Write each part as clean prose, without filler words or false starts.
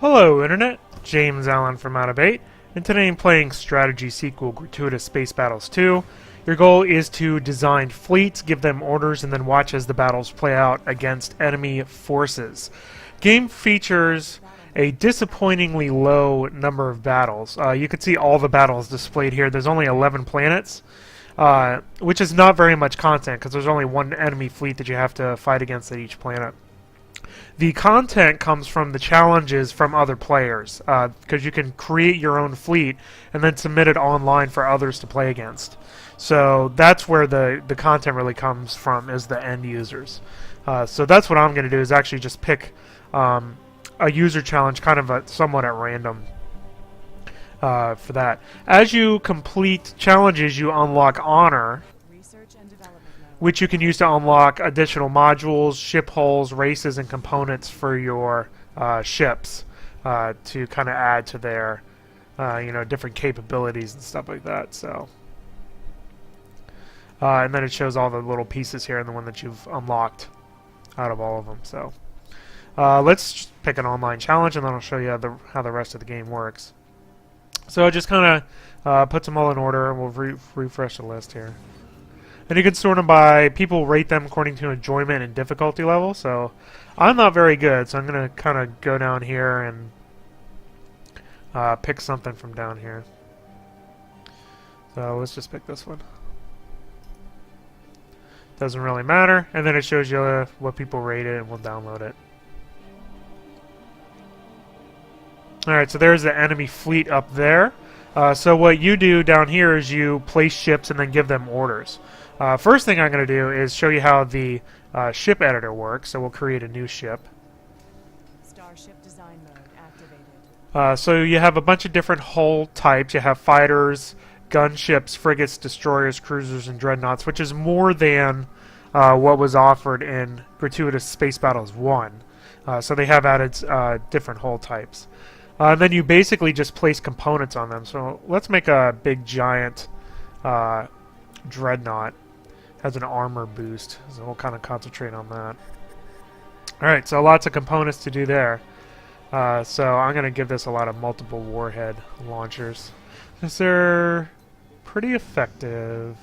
Hello Internet, James Allen from Out of 8, and today I'm playing strategy sequel Gratuitous Space Battles 2. Your goal is to design fleets, give them orders, and then watch as the battles play out against enemy forces. Game features a disappointingly low number of battles. You can see all the battles displayed here. There's only 11 planets, which is not very much content because there's only one enemy fleet that you have to fight against at each planet. The content comes from the challenges from other players, because you can create your own fleet and then submit it online for others to play against. So that's where the content really comes from, is the end users. So that's what I'm going to do, is actually just pick a user challenge kind of somewhat at random for that. As you complete challenges, you unlock honor, which you can use to unlock additional modules, ship hulls, races, and components for your ships to kind of add to their different capabilities and stuff like that. So, and then it shows all the little pieces here and the one that you've unlocked out of all of them. So let's just pick an online challenge, and then I'll show you how the rest of the game works. So just kind of put them all in order, and we'll refresh the list here. And you can sort them by, people rate them according to enjoyment and difficulty level. So I'm not very good, so I'm going to kind of go down here and pick something from down here. So let's just pick this one. Doesn't really matter. And then it shows you what people rate it, and we'll download it. Alright, so there's the enemy fleet up there. So what you do down here is you place ships and then give them orders. First thing I'm going to do is show you how the ship editor works. So we'll create a new ship. Starship design mode activated. So you have a bunch of different hull types. You have fighters, gunships, frigates, destroyers, cruisers, and dreadnoughts, which is more than what was offered in Gratuitous Space Battles 1. So they have added different hull types. And then you basically just place components on them. So let's make a big giant dreadnought. Has an armor boost, so we'll kind of concentrate on that. Alright, so lots of components to do there. So I'm going to give this a lot of multiple warhead launchers. They're pretty effective.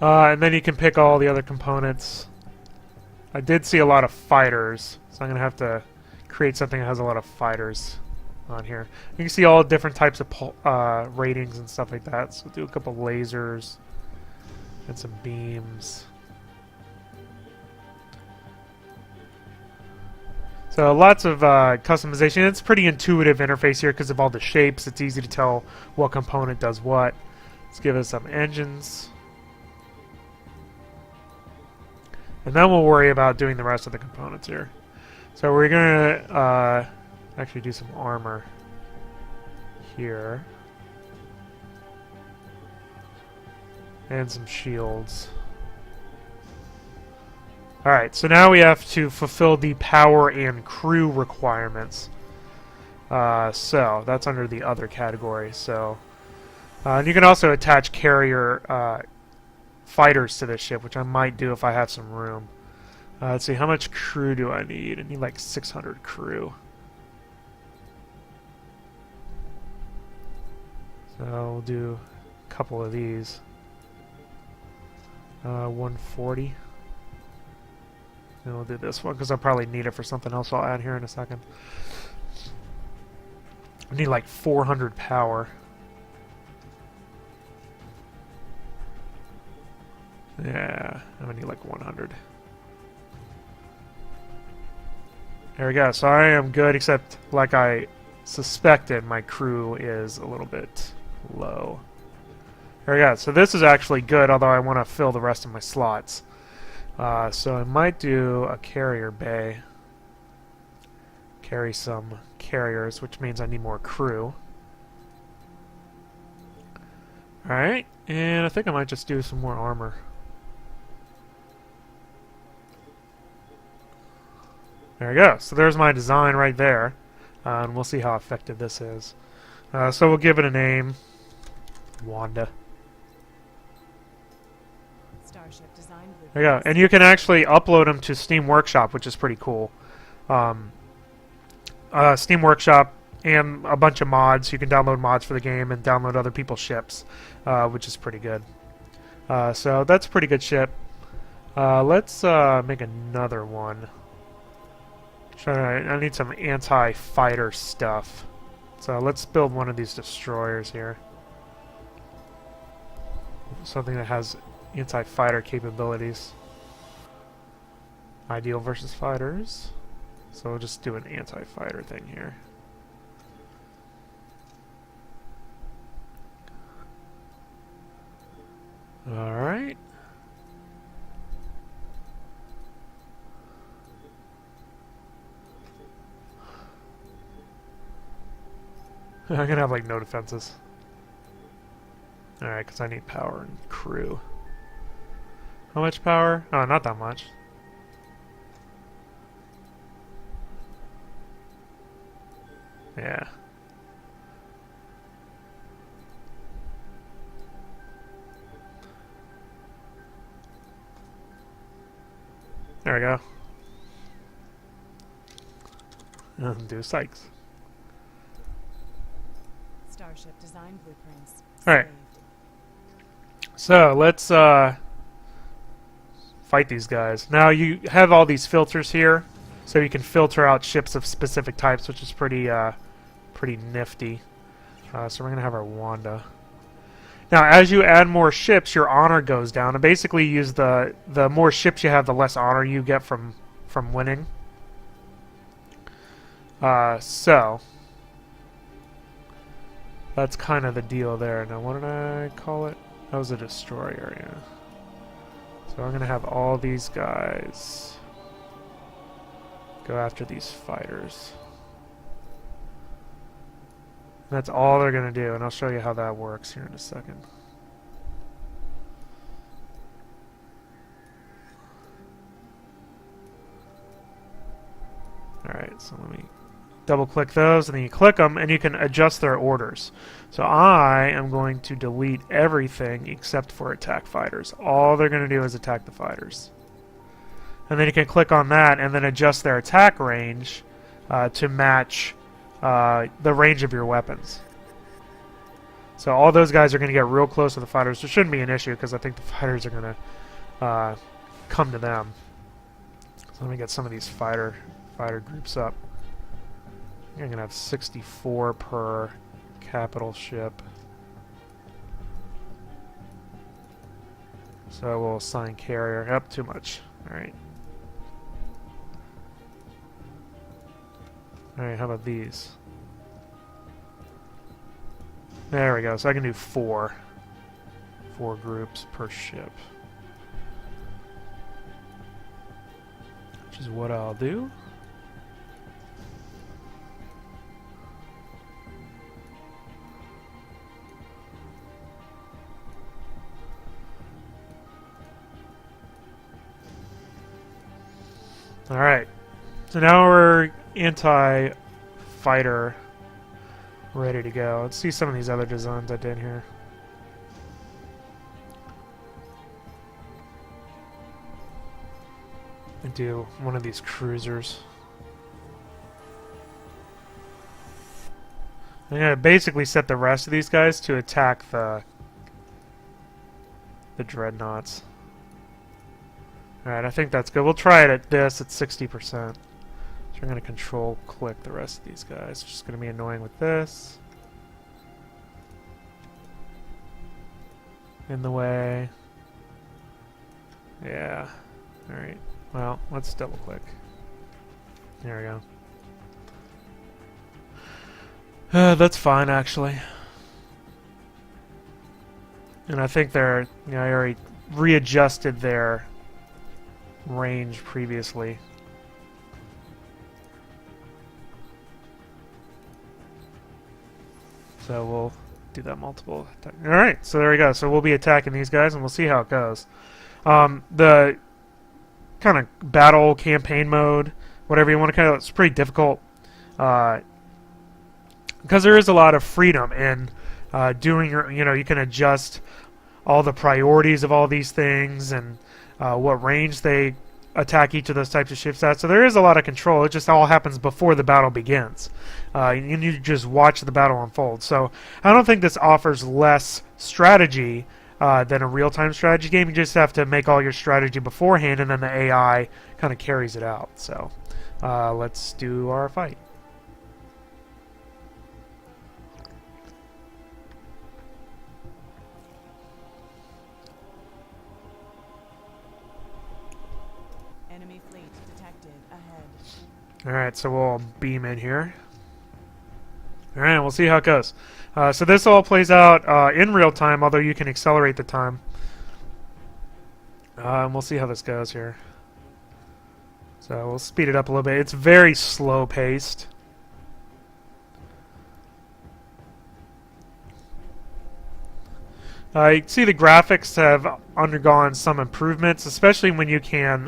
And then you can pick all the other components. I did see a lot of fighters, so I'm going to have to create something that has a lot of fighters on here. You can see all different types of ratings and stuff like that. So do a couple lasers and some beams. So lots of customization. It's a pretty intuitive interface here because of all the shapes. It's easy to tell what component does what. Let's give it some engines. And then we'll worry about doing the rest of the components here. So we're going to actually do some armor here. And some shields. Alright, so now we have to fulfill the power and crew requirements. So that's under the other category. So and you can also attach carrier fighters to this ship, which I might do if I have some room. Let's see, how much crew do I need? I need like 600 crew. So we'll do a couple of these. 140. And we'll do this one because I'll probably need it for something else I'll add here in a second. I need like 400 power. Yeah, I'm gonna need like 100. There we go. So I am good, except like I suspected, my crew is a little bit low. There we go. So this is actually good, although I want to fill the rest of my slots. So I might do a carrier bay. Carry some carriers, which means I need more crew. Alright, and I think I might just do some more armor. There we go. So there's my design right there. And we'll see how effective this is. So we'll give it a name. Wanda. Starship design blueprint There you go. And you can actually upload them to Steam Workshop, which is pretty cool. Steam Workshop and a bunch of mods. You can download mods for the game and download other people's ships, which is pretty good. So that's a pretty good ship. Let's make another one. I need some anti-fighter stuff. So let's build one of these destroyers here. Something that has anti-fighter capabilities. Ideal versus fighters. So we'll just do an anti-fighter thing here. Alright. I'm gonna have like no defenses. Alright, because I need power and crew. How much power? Oh, not that much. Yeah. There we go. Do Sykes. Starship design blueprints. Alright. So let's fight these guys. Now you have all these filters here, so you can filter out ships of specific types, which is pretty nifty. So we're gonna have our Wanda. Now, as you add more ships, your honor goes down, and basically use the more ships you have, the less honor you get from winning. So that's kind of the deal there. Now, what did I call it? That was a destroyer, yeah. So I'm gonna have all these guys go after these fighters. That's all they're going to do, and I'll show you how that works here in a second. Alright, so let me double click those, and then you click them, and you can adjust their orders. So I am going to delete everything except for attack fighters. All they're going to do is attack the fighters. And then you can click on that, and then adjust their attack range to match the range of your weapons. So all those guys are going to get real close to the fighters. There shouldn't be an issue because I think the fighters are going to come to them. So let me get some of these fighter groups up. I'm going to have 64 per capital ship. So we'll assign carrier. Up too much. Alright. Alright, how about these? There we go. So I can do 4 groups per ship. Which is what I'll do. Alright. So now we're anti-fighter ready to go. Let's see some of these other designs I did here. I do one of these cruisers. I'm gonna basically set the rest of these guys to attack the dreadnoughts. Alright, I think that's good. We'll try it at this at 60%. So I'm going to control click the rest of these guys. It's just going to be annoying with this. In the way. Yeah. Alright. Well, let's double click. There we go. That's fine, actually. And I think they're... You know, I already readjusted their range previously. So we'll do that multiple attack. Alright, so there we go. So we'll be attacking these guys and we'll see how it goes. The kind of battle campaign mode, whatever you want to call it, it's pretty difficult. Because there is a lot of freedom in doing your, you know, you can adjust all the priorities of all these things, and what range they attack each of those types of ships at. So there is a lot of control. It just all happens before the battle begins. And you just watch the battle unfold. So I don't think this offers less strategy than a real-time strategy game. You just have to make all your strategy beforehand, and then the AI kind of carries it out. So let's do our fight. Enemy fleet detected ahead. Alright, so we'll beam in here. Alright, we'll see how it goes. So this all plays out in real time, although you can accelerate the time. And we'll see how this goes here. So we'll speed it up a little bit. It's very slow paced. You can see the graphics have undergone some improvements, especially when you can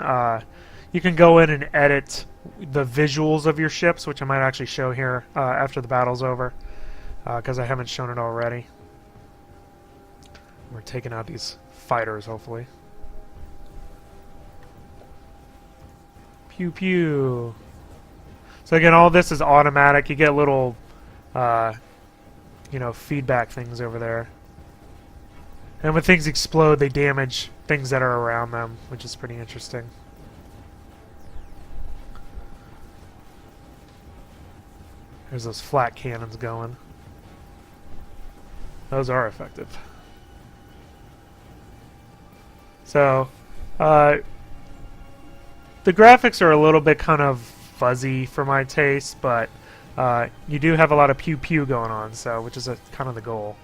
go in and edit the visuals of your ships, which I might actually show here after the battle's over, because I haven't shown it already. We're taking out these fighters, hopefully. Pew pew. So again, all this is automatic. You get little, feedback things over there. And when things explode, they damage things that are around them, which is pretty interesting. There's those flat cannons going. Those are effective. So, the graphics are a little bit kind of fuzzy for my taste, but you do have a lot of pew-pew going on, so which is kind of the goal.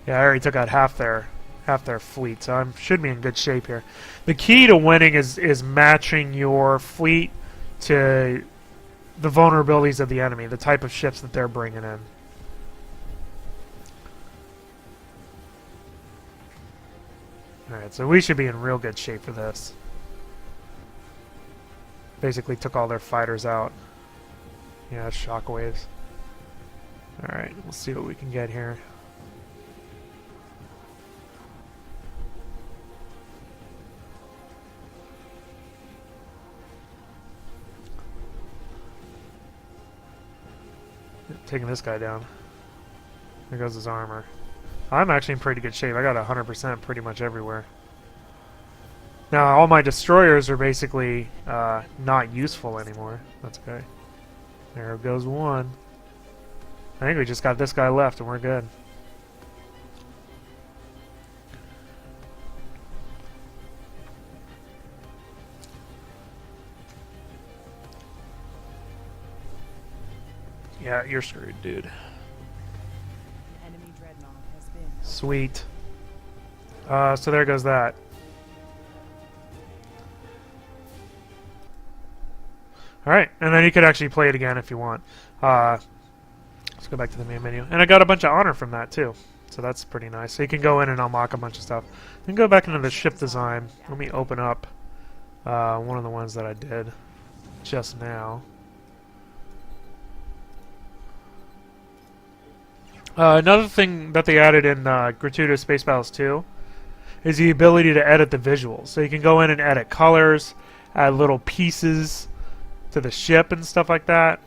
Yeah, I already took out half their fleet, so I should be in good shape here. The key to winning is matching your fleet to the vulnerabilities of the enemy, the type of ships that they're bringing in. Alright, so we should be in real good shape for this. Basically took all their fighters out. Yeah, shockwaves. Alright, we'll see what we can get here. Taking this guy down. There goes his armor. I'm actually in pretty good shape. I got 100% pretty much everywhere. Now, all my destroyers are basically not useful anymore. That's okay. There goes one. I think we just got this guy left and we're good. Yeah, you're screwed, dude. Enemy dreadnought has been. Sweet. So there goes that. Alright, and then you could actually play it again if you want. Let's go back to the main menu. And I got a bunch of honor from that, too. So that's pretty nice. So you can go in and unlock a bunch of stuff. Then go back into the ship design. Let me open up one of the ones that I did just now. Another thing that they added in Gratuitous Space Battles 2 is the ability to edit the visuals. So you can go in and edit colors, add little pieces to the ship and stuff like that.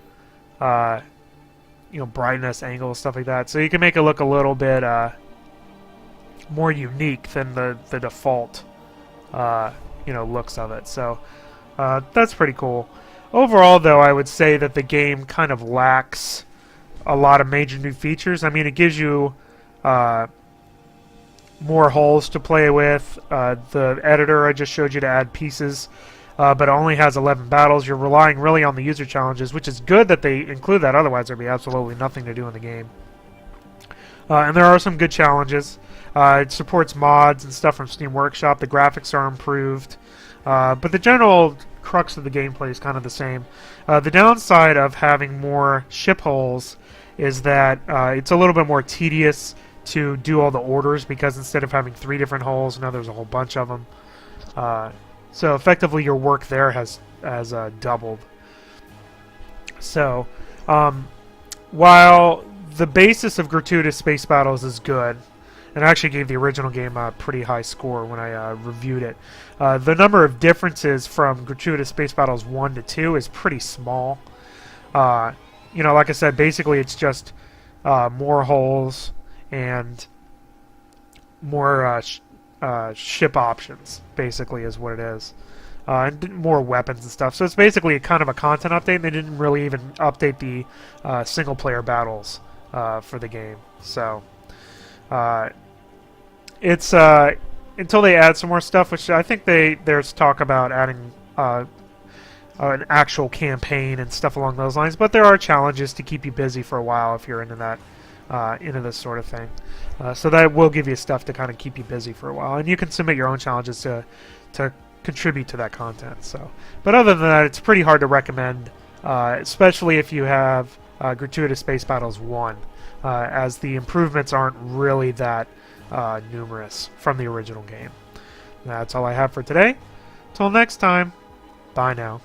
Brightness, angles, stuff like that. So you can make it look a little bit more unique than the default looks of it. So that's pretty cool. Overall, though, I would say that the game kind of lacks a lot of major new features. I mean, it gives you more holes to play with. The editor I just showed you to add pieces, but it only has 11 battles. You're relying really on the user challenges, which is good that they include that. Otherwise, there'd be absolutely nothing to do in the game. And there are some good challenges. It supports mods and stuff from Steam Workshop. The graphics are improved. But the general crux of the gameplay is kind of the same. The downside of having more ship holes is that it's a little bit more tedious to do all the orders, because instead of having 3 different holes, now there's a whole bunch of them. So effectively your work there has doubled. So while the basis of Gratuitous Space Battles is good, and I actually gave the original game a pretty high score when I reviewed it. The number of differences from Gratuitous Space Battles 1 to 2 is pretty small. You know, like I said, basically it's just more holes and more ship options, basically, is what it is. And more weapons and stuff. So it's basically kind of a content update, and they didn't really even update the single-player battles for the game. So it's until they add some more stuff, which I think there's talk about adding an actual campaign and stuff along those lines. But there are challenges to keep you busy for a while if you're into that, into this sort of thing. So that will give you stuff to kind of keep you busy for a while, and you can submit your own challenges to contribute to that content. So, but other than that, it's pretty hard to recommend, especially if you have Gratuitous Space Battles 1, as the improvements aren't really that numerous from the original game. That's all I have for today. Till next time, bye now.